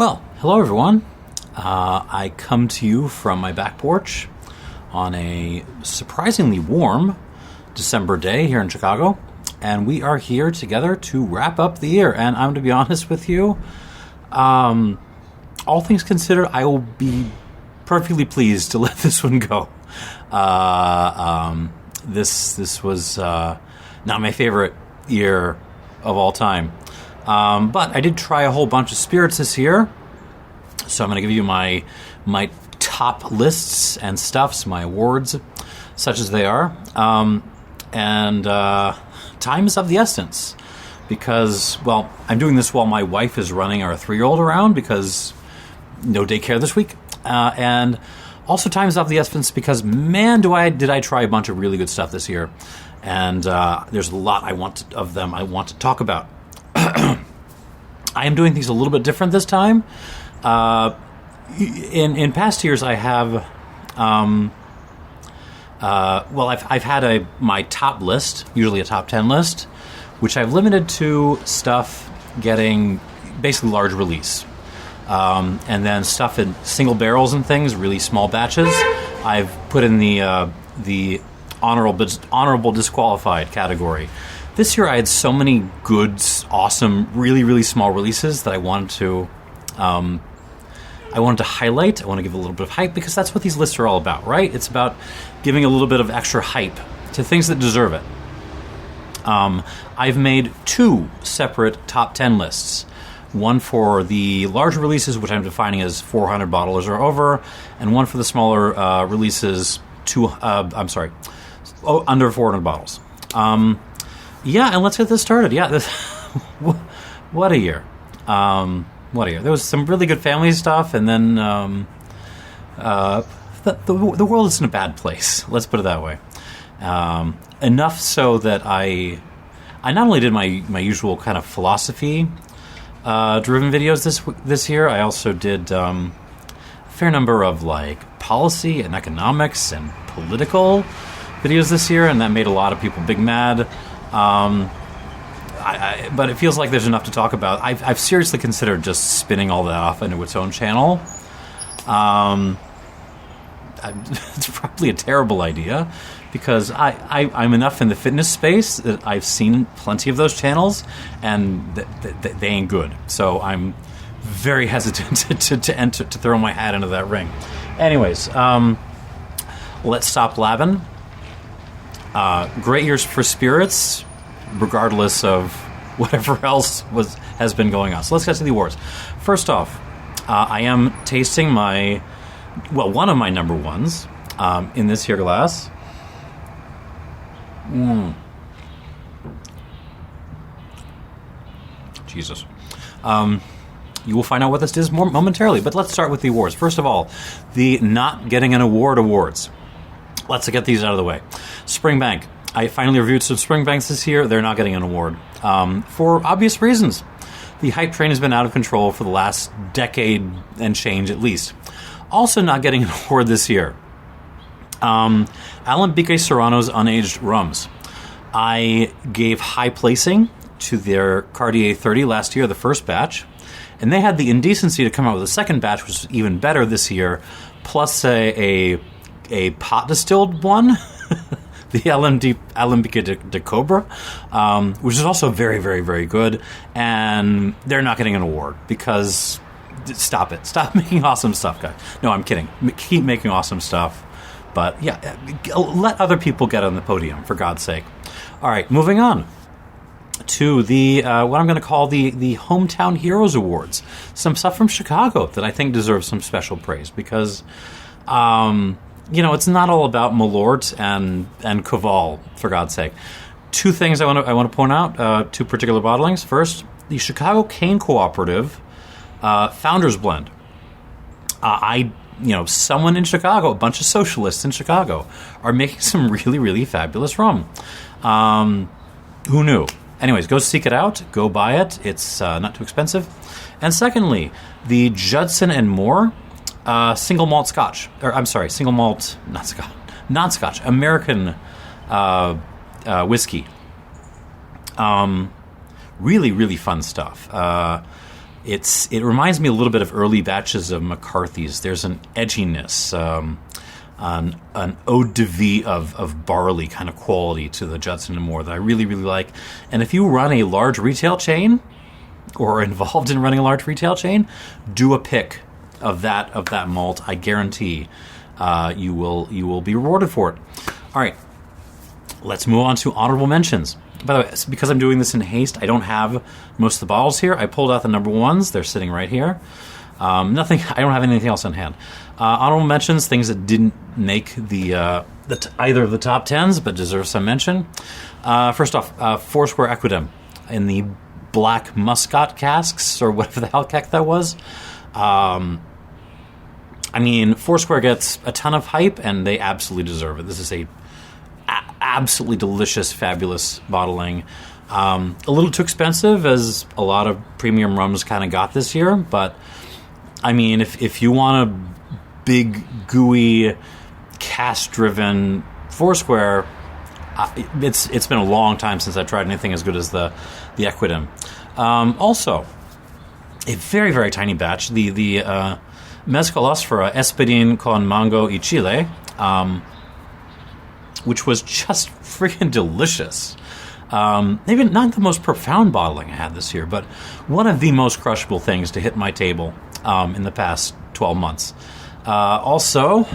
Well, hello everyone. I come to you from my back porch on a surprisingly warm December day here in Chicago, and we are here together to wrap up the year. And I'm to be honest with you, all things considered, I will be perfectly pleased to let this one go. This was not my favorite year of all time. But I did try a whole bunch of spirits this year, so I'm going to give you my top lists and stuffs, my awards, such as they are. And time is of the essence, because, well, I'm doing this while my wife is running our 3-year-old around, because no daycare this week. And also time is of the essence because, man, did I try a bunch of really good stuff this year. And there's a lot I want to talk about. I am doing things a little bit different this time. In past years, I have, I've had my top list, usually a top 10 list, which I've limited to stuff getting basically large release, and then stuff in single barrels and things, really small batches. I've put in the honorable disqualified category. This year I had so many good, awesome, really, really small releases that I wanted to highlight. I want to give a little bit of hype, because that's what these lists are all about, right? It's about giving a little bit of extra hype to things that deserve it. I've made 2 separate top 10 lists. One for the larger releases, which I'm defining as 400 bottles or over, and one for the smaller releases, under 400 bottles. Yeah, and let's get this started. Yeah, what a year. What a year. There was some really good family stuff, and then the world is in a bad place. Let's put it that way. Enough so that I not only did my usual kind of philosophy driven videos this year, I also did a fair number of policy and economics and political videos this year, and that made a lot of people big mad. But it feels like there's enough to talk about. I've seriously considered just spinning all that off into its own channel. It's probably a terrible idea, because I'm enough in the fitness space that I've seen plenty of those channels, and they ain't good. So I'm very hesitant to throw my hat into that ring. Anyways, let's stop blabbing. Great years for spirits, regardless of whatever else has been going on. So let's get to the awards. First off, I am tasting one of my number ones in this here glass. Jesus. You will find out what this is more momentarily, but let's start with the awards. First of all, the not getting an award awards. Let's get these out of the way. Springbank. I finally reviewed some Springbanks this year. They're not getting an award. For obvious reasons. The hype train has been out of control for the last decade and change, at least. Also not getting an award this year. Alambique Serrano's Unaged Rums. I gave high placing to their Cartier 30 last year, the first batch. And they had the indecency to come out with a second batch, which was even better this year, plus a pot distilled one, the Alambique de Cobra, which is also very, very, very good. And they're not getting an award because, stop it. Stop making awesome stuff, guys. No, I'm kidding. Keep making awesome stuff. But yeah, let other people get on the podium, for God's sake. All right, moving on to the what I'm going to call the Hometown Heroes Awards. Some stuff from Chicago that I think deserves some special praise, because it's not all about Malort and Caval, for God's sake. 2 things I want to point out, 2 particular bottlings. First, the Chicago Cane Cooperative Founders Blend. Someone in Chicago, a bunch of socialists in Chicago, are making some really, really fabulous rum. Who knew? Anyways, go seek it out. Go buy it. It's not too expensive. And secondly, the Judson and Moore single malt Scotch. Single malt, not Scotch, American whiskey. Really, really fun stuff. it reminds me a little bit of early batches of McCarthy's. There's an edginess, an eau de vie of barley kind of quality to the Judson and Moore that I really, really like. And if you run a large retail chain or are involved in running a large retail chain, do a pick of that malt. I guarantee you will be rewarded for it. All right, let's move on to honorable mentions. By the way, because I'm doing this in haste, I don't have most of the bottles here. I pulled out the number ones. They're sitting right here. Nothing. I don't have anything else on hand. Honorable mentions, things that didn't make either of the top 10s, but deserve some mention. First off, Foursquare Equidem in the black muscat casks, or whatever the hell heck that was. I mean, Foursquare gets a ton of hype, and they absolutely deserve it. This is a absolutely delicious, fabulous bottling. A little too expensive, as a lot of premium rums kind of got this year, but I mean, if you want a big, gooey, cask-driven Foursquare, it's been a long time since I've tried anything as good as the Equidem. Also, a very, very tiny batch, the Mezcal Osfera Espadín con Mango y Chile, which was just freaking delicious. Maybe not the most profound bottling I had this year, but one of the most crushable things to hit my table in the past 12 months. Also,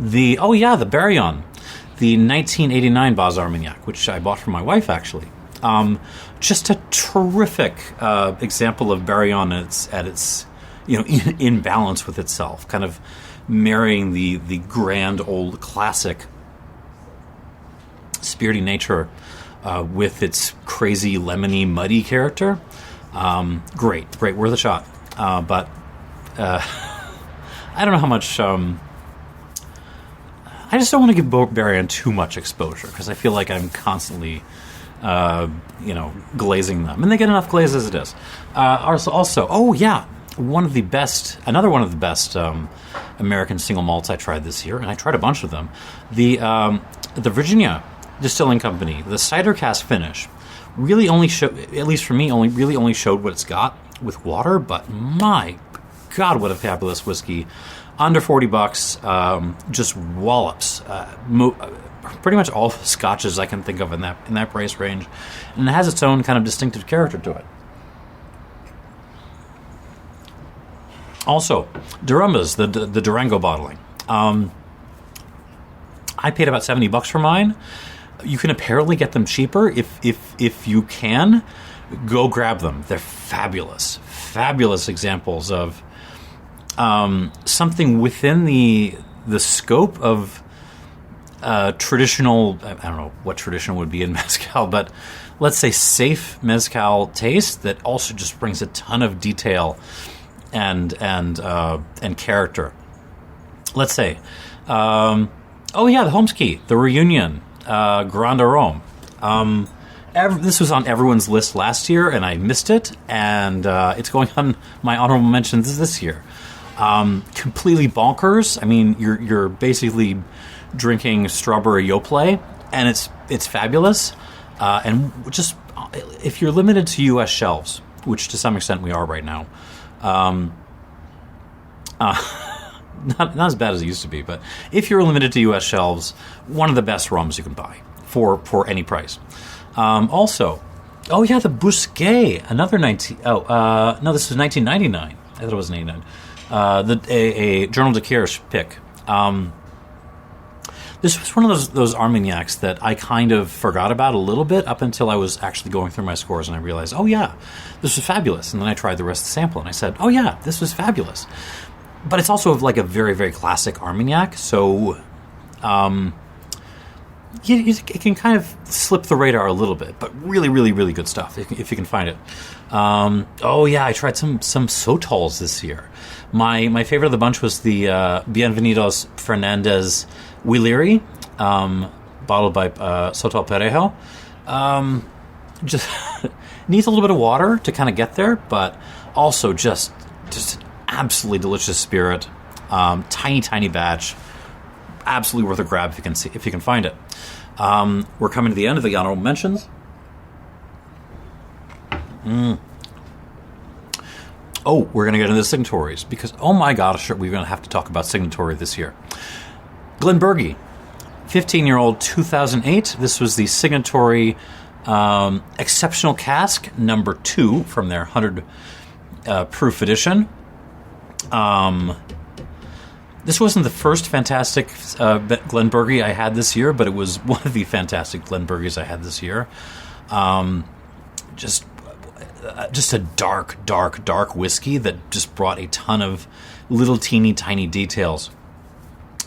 the Barillon, the 1989 Baz Armagnac, which I bought for my wife, actually. Just a terrific example of Barillon at its in balance with itself, kind of marrying the grand old classic spirity nature with its crazy lemony muddy character. Great, worth a shot. But I don't know how much. I just don't want to give Barillon too much exposure, because I feel like I'm constantly, glazing them, and they get enough glaze as it is. Also, another one of the best American single malts I tried this year, and I tried a bunch of them. The Virginia Distilling Company, the cider cask finish, really only showed, at least for me, only showed what it's got with water. But my God, what a fabulous whiskey! Under $40, just wallops. Pretty much all the scotches I can think of in that price range, and it has its own kind of distinctive character to it. Also, Durumbas, the Durango bottling. I paid about $70 for mine. You can apparently get them cheaper if you can. Go grab them. They're fabulous examples of something within the scope of traditional. I don't know what traditional would be in mezcal, but let's say safe mezcal taste that also just brings a ton of detail and character. Let's say, the Homesky, the Reunion, Grand Arôme. This was on everyone's list last year, and I missed it, and it's going on my honorable mentions this year. Completely bonkers. I mean, you're basically drinking strawberry Yoplait, and it's fabulous. And just if you're limited to U.S. shelves, which to some extent we are right now, not as bad as it used to be, but if you're limited to U.S. shelves, one of the best rums you can buy for any price. The Bousquet, another this was 1999. I thought it was 89. A Journal de Kirsch pick. This was one of those Armagnacs that I kind of forgot about a little bit up until I was actually going through my scores, and I realized, this was fabulous. And then I tried the rest of the sample, and I said, this was fabulous. But it's also like a very, very classic Armagnac, so it can kind of slip the radar a little bit, but really, really, really good stuff if you can find it. I tried some Sotols this year. My favorite of the bunch was the Bienvenidos Fernandez Huileri, bottled by Sotol Perejo. Just needs a little bit of water to kind of get there, but also just absolutely delicious spirit. Tiny batch. Absolutely worth a grab if you can find it. We're coming to the end of the honorable mentions. Oh, we're going to get into the signatories because, oh my gosh, we're going to have to talk about signatory this year. Glenbergie, 15-year-old, 2008. This was the signatory exceptional cask number 2 from their 100 proof edition. This wasn't the first fantastic Glenbergie I had this year, but it was one of the fantastic Glenbergies I had this year. Just a dark whiskey that just brought a ton of little teeny tiny details.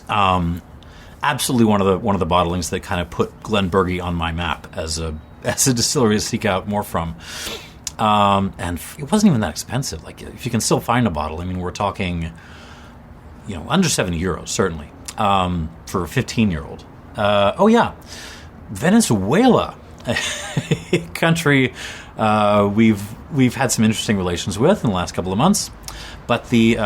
Absolutely one of the bottlings that kind of put Glenbergie on my map as a distillery to seek out more from. And it wasn't even that expensive. Like, if you can still find a bottle, I mean, we're talking, under €70 certainly for a 15-year-old. Oh yeah, Venezuela, a country we've had some interesting relations with in the last couple of months, but the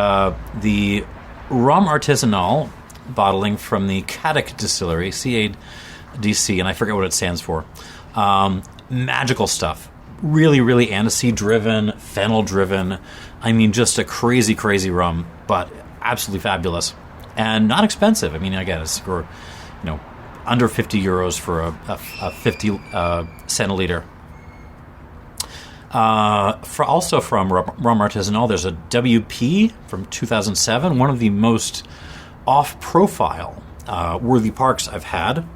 rum artisanal bottling from the Cask distillery, CADC, and I forget what it stands for. Magical stuff. Really, really aniseed driven, fennel driven. I mean, just a crazy rum, but absolutely fabulous and not expensive. I mean, again, it's for under €50 for a 50 centiliter. Also from Rum Artisanal, there's a WP from 2007, one of the most off-profile Worthy Parks I've had,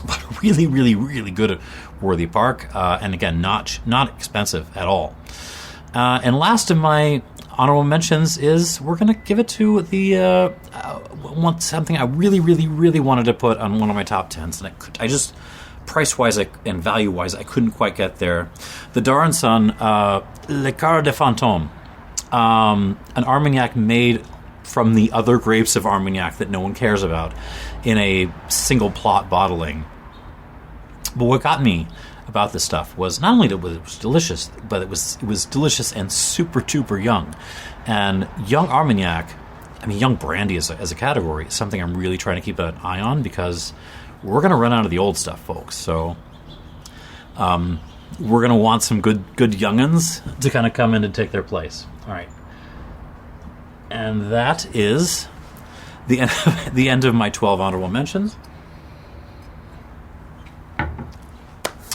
but really, really, really good at Worthy Park, and again, not expensive at all. And last of my honorable mentions is we're going to give it to the something I really, really, really wanted to put on one of my top 10s, and I just price-wise and value-wise, I couldn't quite get there. The Dar & Son Le Quart de Fantôme, an Armagnac made from the other grapes of Armagnac that no one cares about in a single plot bottling. But what got me about this stuff was not only that it was delicious, but it was delicious and super duper young. And young Armagnac, I mean young brandy as a category, is something I'm really trying to keep an eye on because we're going to run out of the old stuff, folks. So we're going to want some good young'uns to kind of come in and take their place. All right. And that is the end of my 12 honorable mentions.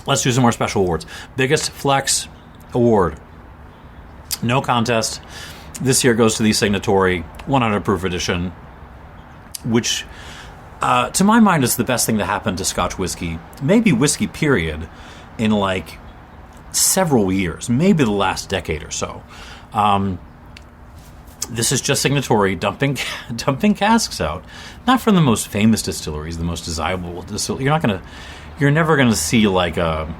Let's do some more special awards. Biggest Flex Award. No contest. This year goes to the Signatory 100 proof edition, which, to my mind, is the best thing to happen to Scotch whiskey. Maybe whiskey, period, in like several years. Maybe the last decade or so. This is just Signatory dumping casks out, not from the most famous distilleries, the most desirable distilleries. You're never gonna see like a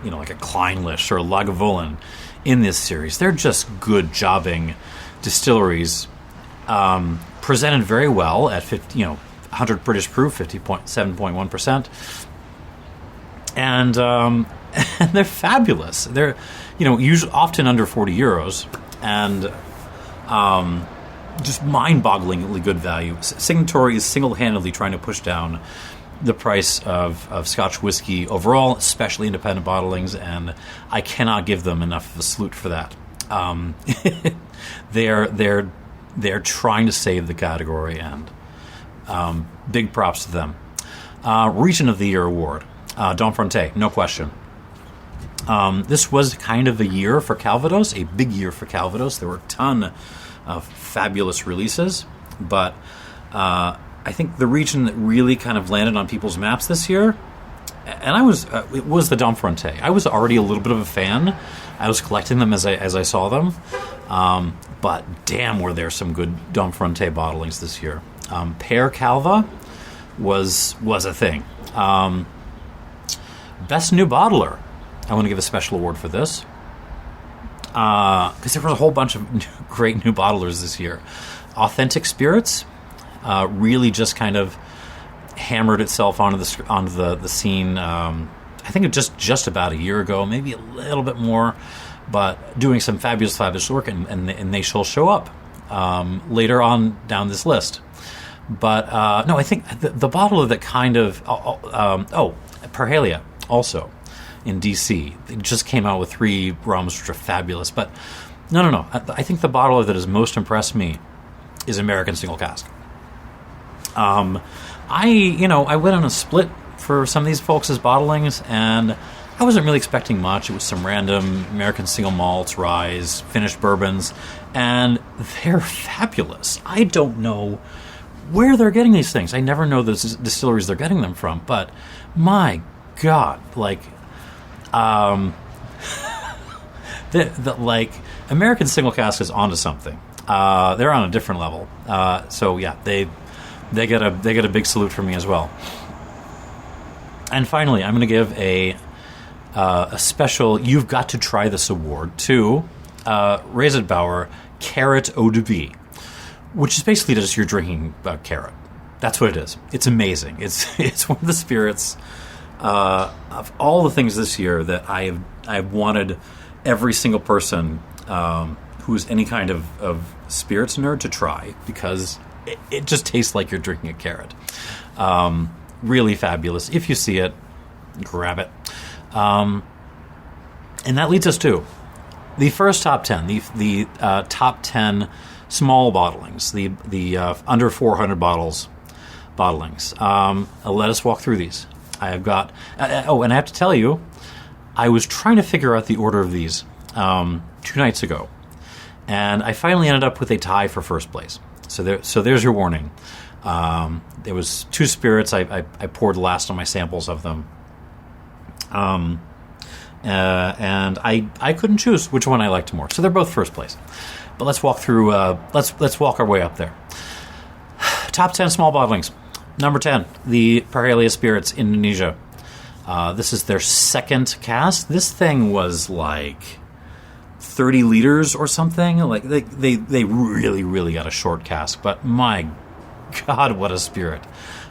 Kleinlish or a Lagavulin in this series. They're just good jobbing distilleries, presented very well at 100 British proof, 50.7.1%, and they're fabulous. They're usually often under €40, and just mind-bogglingly good value. Signatory is single-handedly trying to push down the price of Scotch whiskey overall, especially independent bottlings, and I cannot give them enough of a salute for that. They're trying to save the category, and big props to them. Region of the Year award, Domfrontais, no question. This was kind of a year for Calvados, a big year for Calvados. There were a ton of fabulous releases, but I think the region that really kind of landed on people's maps this year, and it was the Domfrontais. I was already a little bit of a fan. I was collecting them as I saw them, but damn, were there some good Domfrontais bottlings this year. Père Calva was a thing. Best New Bottler, I want to give a special award for this, because there were a whole bunch of great new bottlers this year. Authentic Spirits really just kind of hammered itself onto the scene. I think it just about a year ago, maybe a little bit more, but doing some fabulous work, and they shall show up later on down this list. But no, I think the bottler that kind of Perhalia also. in DC. They just came out with 3 rums, which are fabulous. But no. I think the bottler that has most impressed me is American Single Cask. I went on a split for some of these folks' bottlings, and I wasn't really expecting much. It was some random American single malts, rye, finished bourbons, and they're fabulous. I don't know where they're getting these things. I never know the distilleries they're getting them from, but my God, American Single Cask is onto something. They're on a different level. So yeah, they get a big salute from me as well. And finally, I'm going to give a special "You've Got to Try This" award to Raisenbauer Carrot Eau de Vie, which is basically just you're drinking carrot. That's what it is. It's amazing. It's one of the spirits of all the things this year that I've wanted every single person who's any kind of spirits nerd to try, because it just tastes like you're drinking a carrot. Really fabulous. If you see it, grab it. And that leads us to the first top 10, the top 10 small bottlings, the under 400 bottlings. Let us walk through these. I have got... and I have to tell you, I was trying to figure out the order of these 2 nights ago, and I finally ended up with a tie for first place. So there's your warning. There was 2 spirits. I poured last on my samples of them. And I couldn't choose which one I liked more. So they're both first place. But let's walk through. Let's walk our way up there. Top 10 small bottlings. Number 10, the Parhelia Spirits, Indonesia. This is their second cask. This thing was like 30 liters or something. Like they really, really got a short cask. But my God, what a spirit.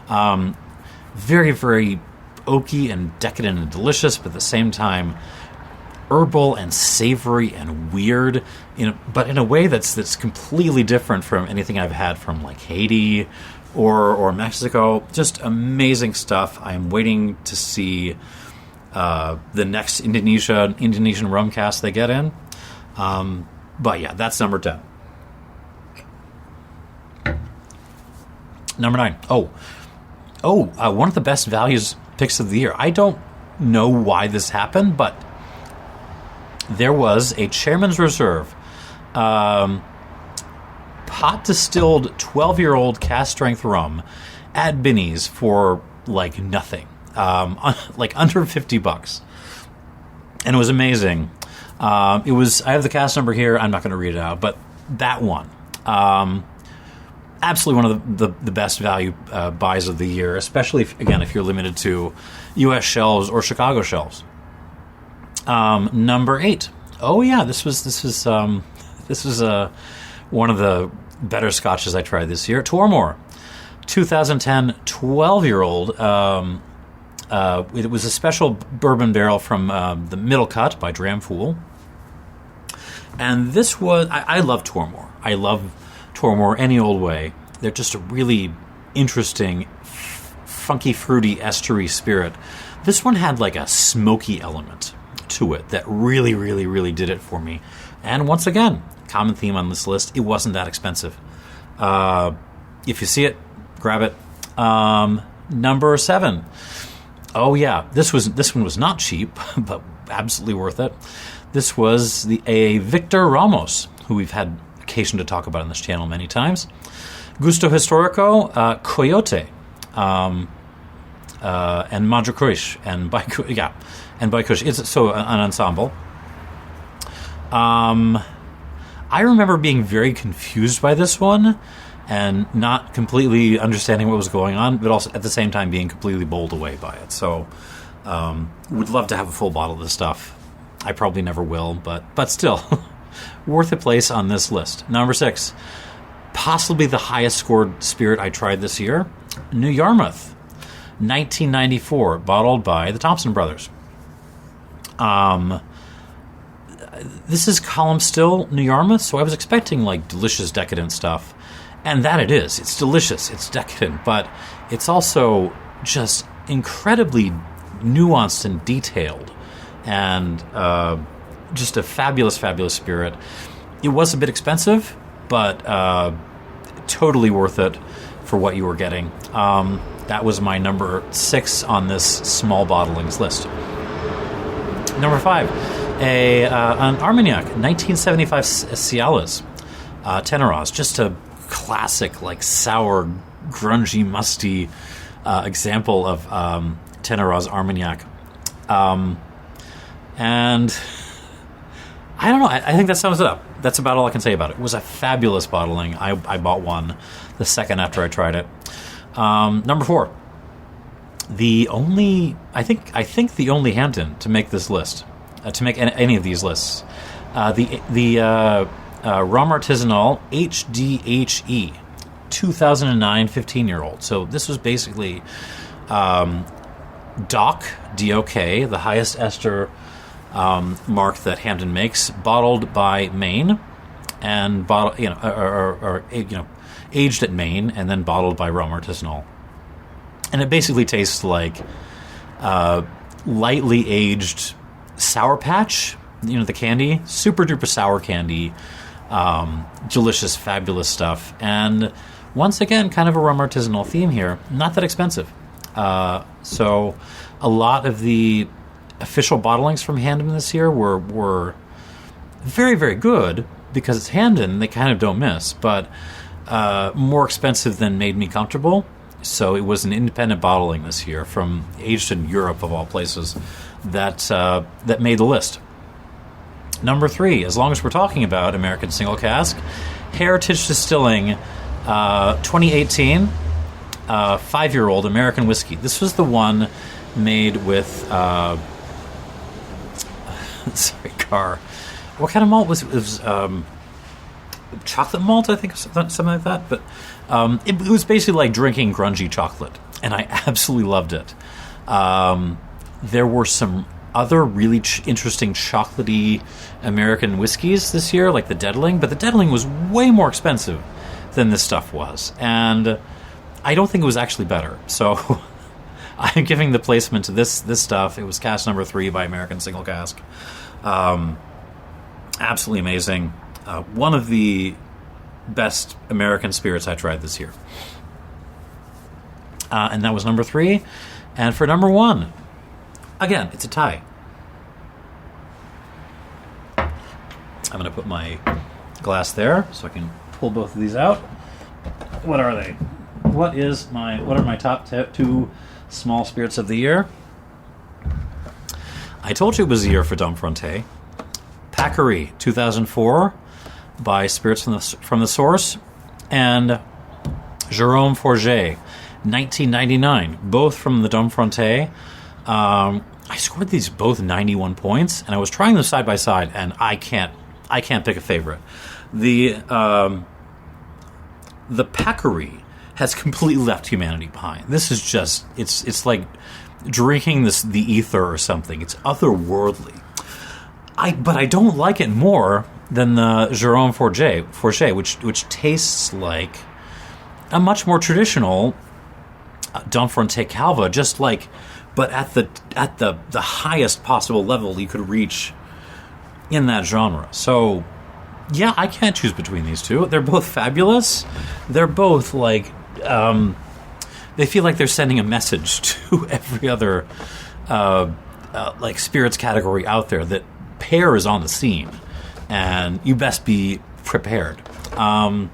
Very, very oaky and decadent and delicious, but at the same time herbal and savory and weird, but in a way that's completely different from anything I've had from like Haiti or Mexico. Just amazing stuff. I'm waiting to see the next Indonesian rum cast they get in. But yeah, that's number 10. Number 9. One of the best values picks of the year. I don't know why this happened, but there was a Chairman's Reserve pot distilled 12-year-old cast strength rum at Binny's for like nothing, like under $50, and it was amazing. It was. I have the cast number here. I'm not going to read it out, but that one. Absolutely one of the best value buys of the year, especially if you're limited to U.S. shelves or Chicago shelves. Number 8. Oh yeah, this was one of the better scotches I tried this year. Tormore, 2010 12-year-old. It was a special bourbon barrel from the Middle Cut by Dramfool, and this was I love Tormore. I love Tormore any old way. They're just a really interesting, funky, fruity, estery spirit. This one had like a smoky element to it that really, really, really did it for me. And once again, common theme on this list, it wasn't that expensive. If you see it, grab it. Number 7. Oh yeah, this one was not cheap, but absolutely worth it. This was a Victor Ramos, who we've had occasion to talk about on this channel many times. Gusto Historico, Coyote, and Madricush, and Baikush. It's so an ensemble. I remember being very confused by this one and not completely understanding what was going on, but also at the same time being completely bowled away by it. So, would love to have a full bottle of this stuff. I probably never will, but still, worth a place on this list. Number 6, possibly the highest scored spirit I tried this year, New Yarmouth, 1994, bottled by the Thompson Brothers. This is column still New Yarmouth, so I was expecting like delicious, decadent stuff, and that it is. It's delicious, it's decadent, but it's also just incredibly nuanced and detailed. and just a fabulous, fabulous spirit. It was a bit expensive, but totally worth it for what you were getting. That was my number 6 on this small bottlings list. Number 5, an Armagnac, 1975 Cialis, Teneros, just a classic, like sour, grungy, musty example of Teneros Armagnac. And I don't know, I think that sums it up. That's about all I can say about it. It was a fabulous bottling. I bought one the second after I tried it. Number 4, I think the only Hampton to make this list, to make any of these lists, the Rum Artisanal HDHE 2009 15-year-old. So this was basically DOC, D-O-K, the highest ester mark that Hampton makes, bottled by Maine, and aged at Maine and then bottled by Rum Artisanal. And it basically tastes like lightly aged Sour Patch, the candy, super duper sour candy, delicious, fabulous stuff. And once again, kind of a Rum Artisanal theme here. Not that expensive. So a lot of the official bottlings from Hampden this year were very, very good because it's Hampden. They kind of don't miss, but more expensive than made me comfortable. So it was an independent bottling this year from aged in Europe, of all places, that made the list. Number 3, as long as we're talking about American single cask, Heritage Distilling 2018 5-year-old American whiskey. This was the one made with what kind of malt was it? It was chocolate malt, I think, something like that. But it was basically like drinking grungy chocolate, and I absolutely loved it. There were some other really interesting chocolatey American whiskeys this year, like the Deadling, but the Deadling was way more expensive than this stuff was, and I don't think it was actually better. So I'm giving the placement to this stuff. It was cask number 3 by American Single Cask. Absolutely amazing. One of the best American spirits I tried this year. And that was number 3. And for number 1, again, it's a tie. I'm going to put my glass there so I can pull both of these out. What are they? What are my top 2 small spirits of the year? I told you it was a year for Domfrontais. Packery 2004 by Spirits from the Source, and Jérôme Forget 1999, both from the Domfrontais. I scored these both 91 points, and I was trying them side by side, and I can't pick a favorite. The Packery has completely left humanity behind. This is just it's like drinking the ether or something. It's otherworldly. But I don't like it more than the Jérôme Forget, which tastes like a much more traditional Domfrontais Calva, just like, but at the highest possible level you could reach in that genre. So yeah, I can't choose between these two. They're both fabulous. They're both like they feel like they're sending a message to every other like spirits category out there that pear is on the scene, and you best be prepared. So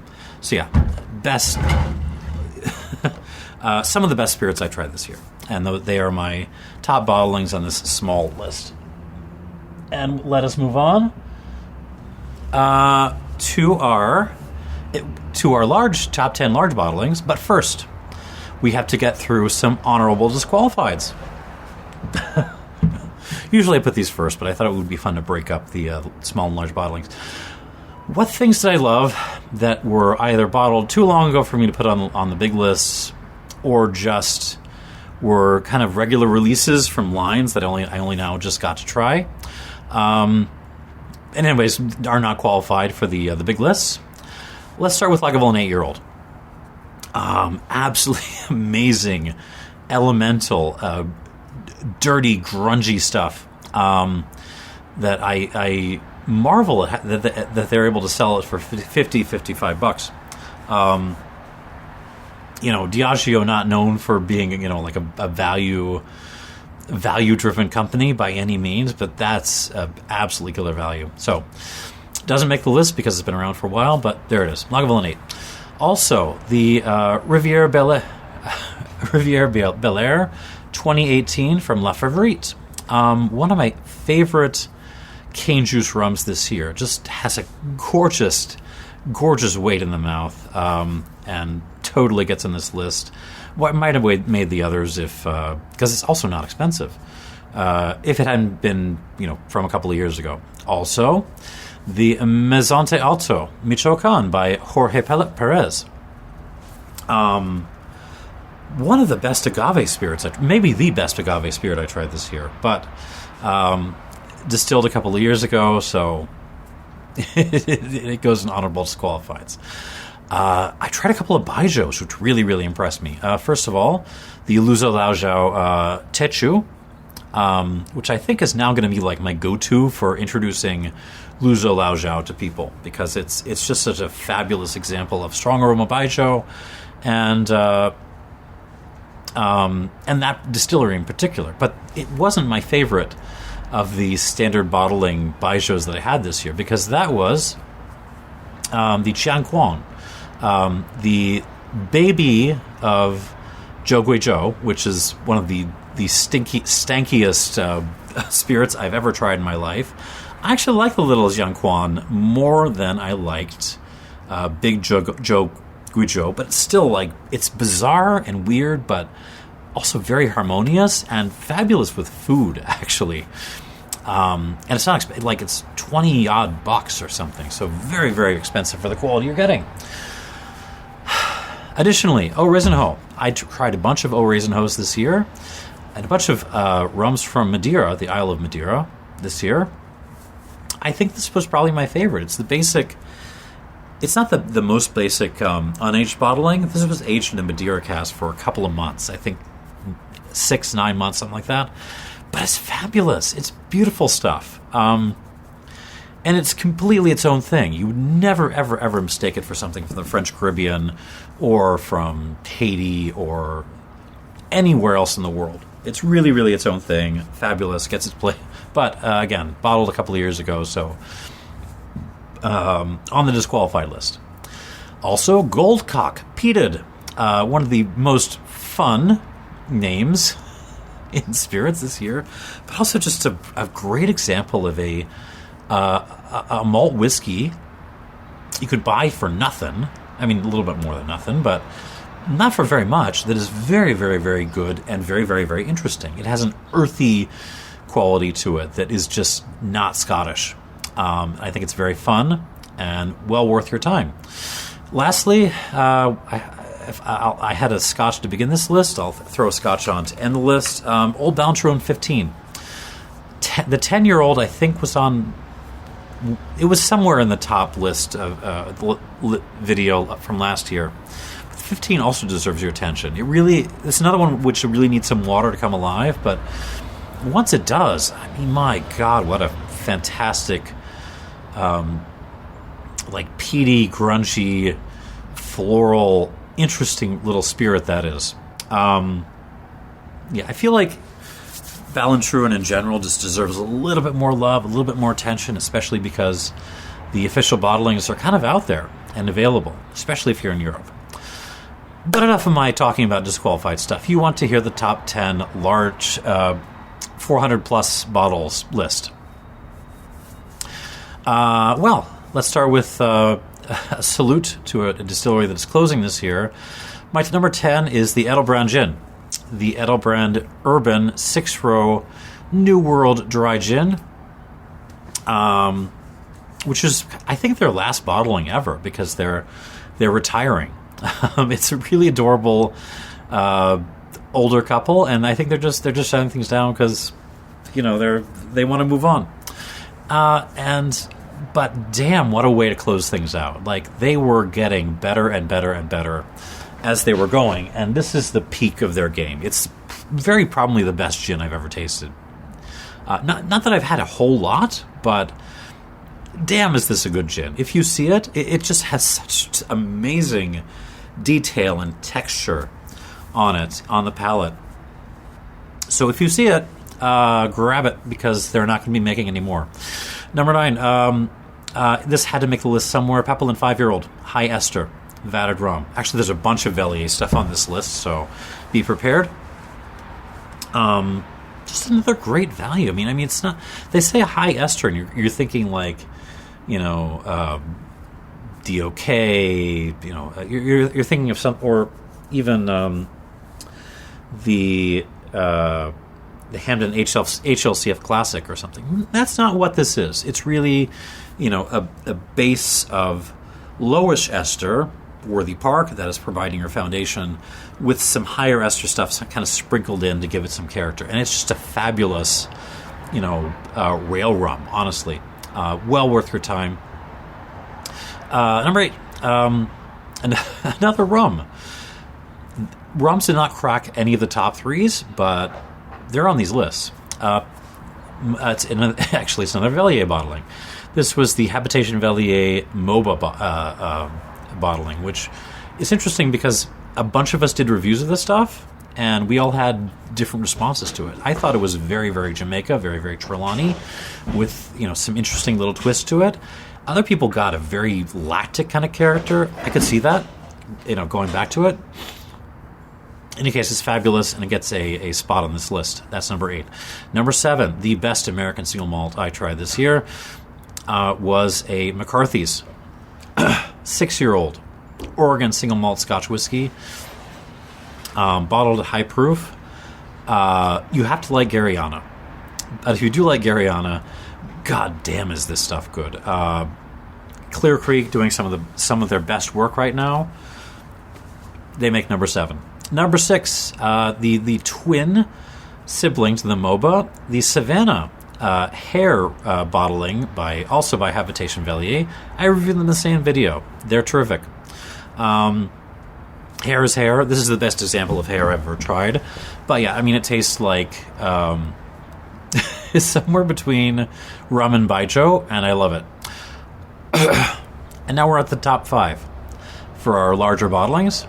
yeah, best some of the best spirits I tried this year, and they are my top bottlings on this small list. And let us move on to our large top 10 large bottlings. But first, we have to get through some honorable disqualifieds. Usually I put these first, but I thought it would be fun to break up the small and large bottlings. What things did I love that were either bottled too long ago for me to put on the big lists, or just were kind of regular releases from lines that I only now just got to try, and anyways are not qualified for the big lists? Let's start with Lagavulin 8-year-old. Absolutely amazing, elemental, dirty, grungy stuff. that I marvel at that they're able to sell it for $55. Diageo not known for being, like a value-driven company by any means, but that's absolutely killer value. So, doesn't make the list because it's been around for a while, but there it is. Lagavulin 8. Also, the Rivière Bel Air 2018 from La Favorite. One of my favorite cane juice rums this year. Just has a gorgeous weight in the mouth, and totally gets in this list. What might have made the others if because it's also not expensive. If it hadn't been, from a couple of years ago. Also, the Mesante Alto Michoacan by Jorge Perez. One of the best agave spirits, maybe the best agave spirit I tried this year, but distilled a couple of years ago, so it goes in honorable disqualifieds. I tried a couple of baijos, which really, really impressed me. First of all, the Luzo Laojiao Techu, which I think is now going to be like my go-to for introducing Luzo Laojiao to people, because it's just such a fabulous example of strong aroma baijiu, and that distillery in particular. But it wasn't my favorite of the standard bottling baijius that I had this year, because that was the Jianquan, the baby of Zhou Guizhou, which is one of the stankiest spirits I've ever tried in my life. I actually like the little Jianquan more than I liked big Zhou Guizhou, but it's still it's bizarre and weird, but also very harmonious and fabulous with food, actually. And it's not it's $20 odd or something, so very, very expensive for the quality you're getting. Additionally, O Risenho. I tried a bunch of O Risenhos this year, and a bunch of rums from Madeira, the Isle of Madeira, this year. I think this was probably my favorite. It's the basic. It's not the most basic unaged bottling. This was aged in a Madeira cask for a couple of months. I think 6-9 months, something like that. But it's fabulous. It's beautiful stuff. And it's completely its own thing. You would never, ever, ever mistake it for something from the French Caribbean or from Haiti or anywhere else in the world. It's really, really its own thing. Fabulous. Gets its play. But, again, bottled a couple of years ago, so on the disqualified list. Also, Goldcock Peated. One of the most fun names in spirits this year, but also just a great example of a malt whiskey you could buy for nothing. I mean, a little bit more than nothing, but not for very much. That is very, very, very good and very, very, very interesting. It has an earthy quality to it that is just not Scottish. I think it's very fun and well worth your time. Lastly, I had a Scotch to begin this list. I'll throw a Scotch on to end the list. Old Balntron 15. The 10-year-old, I think, was on... It was somewhere in the top list of video from last year. But 15 also deserves your attention. It's another one which really needs some water to come alive, but once it does, I mean, my God, what a fantastic, peaty, grungy, floral, interesting little spirit that is. I feel like Ballantrae in general just deserves a little bit more love, a little bit more attention, especially because the official bottlings are kind of out there and available, especially if you're in Europe. But enough of my talking about disqualified stuff. You want to hear the top 10 large 400-plus bottles list. Let's start with a salute to a distillery that's closing this year. My number 10 is the Edelbrand Gin. The Edelbrand Urban 6-row New World Dry Gin, which is, I think, their last bottling ever because they're retiring. It's a really adorable older couple, and I think they're just shutting things down because they want to move on. But damn, what a way to close things out! Like, they were getting better and better and better as they were going, and this is the peak of their game. It's very probably the best gin I've ever tasted. Not that I've had a whole lot, but damn, is this a good gin. If you see it, it just has such amazing detail and texture on it, on the palate. So if you see it, grab it, because they're not going to be making any more. Number 9, this had to make the list somewhere. Papillon 5-year-old, high ester, vatted rum. Actually, there's a bunch of Vellier stuff on this list, so be prepared. Just another great value. I mean, it's not. They say high ester, and you're thinking like, DOK. You're thinking of some, or even the Hamden HLCF Classic or something. That's not what this is. It's really, a base of lowish ester, Worthy Park, that is providing your foundation, with some higher ester stuff kind of sprinkled in to give it some character. And it's just a fabulous, rail rum, honestly. Well worth your time. Number 8, another rum. Rums did not crack any of the top 3s, but they're on these lists. It's another Vellier bottling. This was the Habitation Vellier MOBA bottling, which is interesting because a bunch of us did reviews of this stuff, and we all had different responses to it. I thought it was very, very Jamaica, very, very Trelawney, with some interesting little twist to it. Other people got a very lactic kind of character. I could see that, going back to it. In any case, it's fabulous, and it gets a spot on this list. That's number 8. Number 7, the best American single malt I tried this year, was a McCarthy's 6-year-old Oregon single malt Scotch whiskey, bottled at high proof. You have to like Garyana. If you do like Garyana, god damn, is this stuff good. Clear Creek doing some of their best work right now. They make number 7. Number 6, the twin sibling to the MOBA, the Savannah hair bottling by Habitation Vellier. I reviewed them in the same video. They're terrific. Hair is hair. This is the best example of hair I've ever tried. But yeah, it tastes like it's somewhere between rum and baijiu, and I love it. And now we're at the top 5 for our larger bottlings.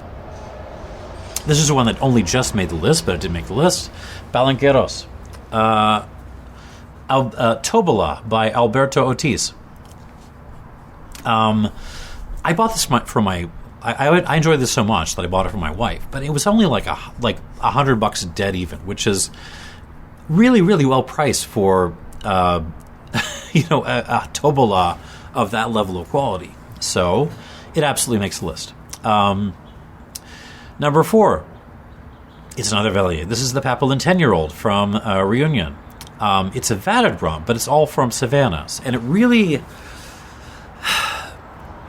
This is the one that only just made the list, but it did make the list. Balanqueros. Tobola by Alberto Ortiz. I bought this for my... I enjoyed this so much that I bought it for my wife, but it was only like $100 dead even, which is really, really well priced for a Tobola of that level of quality. So it absolutely makes the list. Number 4, it's another Vellier. This is the Papillon 10-year-old from Reunion. It's a vatted rum, but it's all from Savannah's, and it really...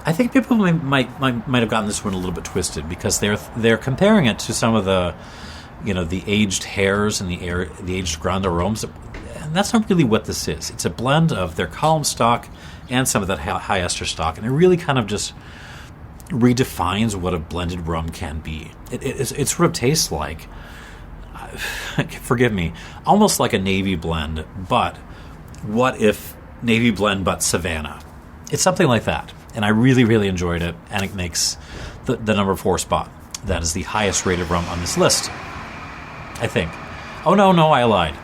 I think people might have gotten this one a little bit twisted, because they're comparing it to some of the, the aged hairs and the aged Grand Aromes, and that's not really what this is. It's a blend of their column stock and some of that high ester stock, and it really kind of just redefines what a blended rum can be. It sort of tastes like, forgive me, almost like a Navy blend, but what if Navy blend but Savannah? It's something like that. And I really, really enjoyed it, and it makes the number 4 spot. That is the highest rated rum on this list, I think. Oh, no, I lied.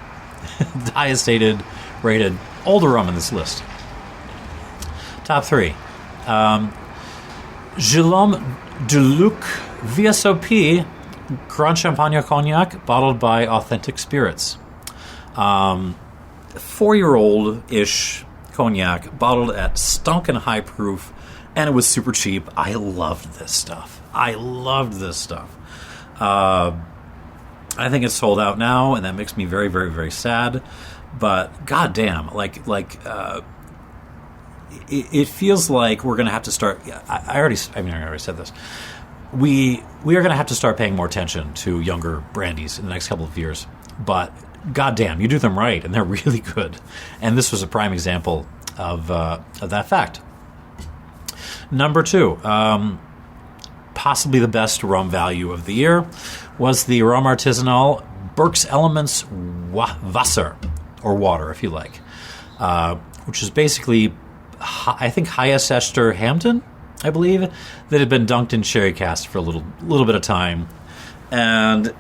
The highest rated older rum on this list. Top 3. Guillaume de Luc VSOP Grand Champagne Cognac, bottled by Authentic Spirits. 4-year-old-ish cognac, bottled at stonking high proof, and it was super cheap. I loved this stuff. I think it's sold out now, and that makes me very, very, very sad. But goddamn, it feels like we're going to have to start. I already said this. We are going to have to start paying more attention to younger brandies in the next couple of years. But goddamn, you do them right, and they're really good. And this was a prime example of that fact. Number 2, possibly the best rum value of the year, was the Rum Artisanal Burke's Elements Wasser, or water if you like, which is basically, I think, highest ester Hampden, I believe, that had been dunked in sherry cask for a little bit of time. And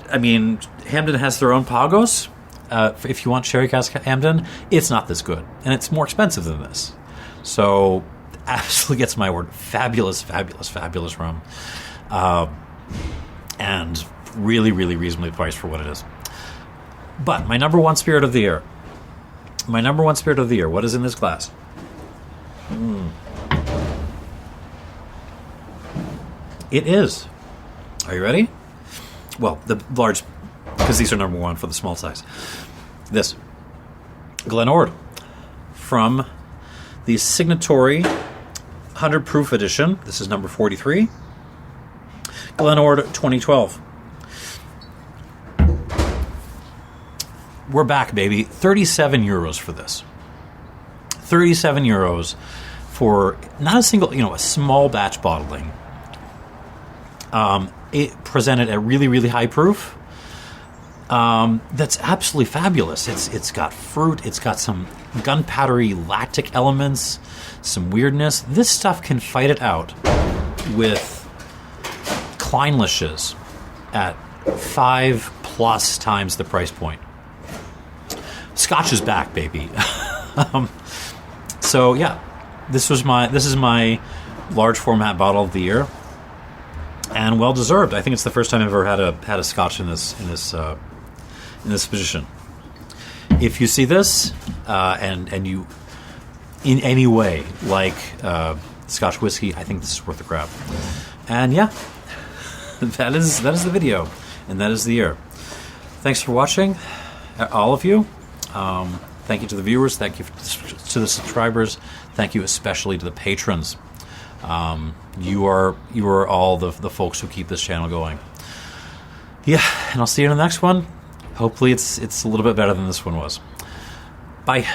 I mean, Hampden has their own Pagos. If you want sherry cask Hampden, it's not this good, and it's more expensive than this. So, absolutely gets my word. Fabulous, fabulous, fabulous rum, and really, really reasonably priced for what it is. But my number one spirit of the year. What is in this glass? It is. Are you ready? Well, the large, because these are number one for the small size. This Glenord from the Signatory 100 Proof Edition. This is number 43. Glenord 2012. We're back, baby. 37 euros for this. 37 euros for not a single, a small batch bottling. It presented at really, really high proof. That's absolutely fabulous. It's got fruit. It's got some gunpowdery lactic elements, some weirdness. This stuff can fight it out with Kleinlisches at 5+ times the price point. Scotch is back, baby. So yeah, this is my large format bottle of the year, and well deserved. I think it's the first time I've ever had a Scotch in this position. If you see this and you in any way like Scotch whiskey, I think this is worth a grab. And yeah, that is the video, and that is the year. Thanks for watching, all of you. Thank you to the viewers. Thank you to the subscribers. Thank you especially to the patrons. You are all the folks who keep this channel going. Yeah, and I'll see you in the next one. Hopefully it's a little bit better than this one was. Bye.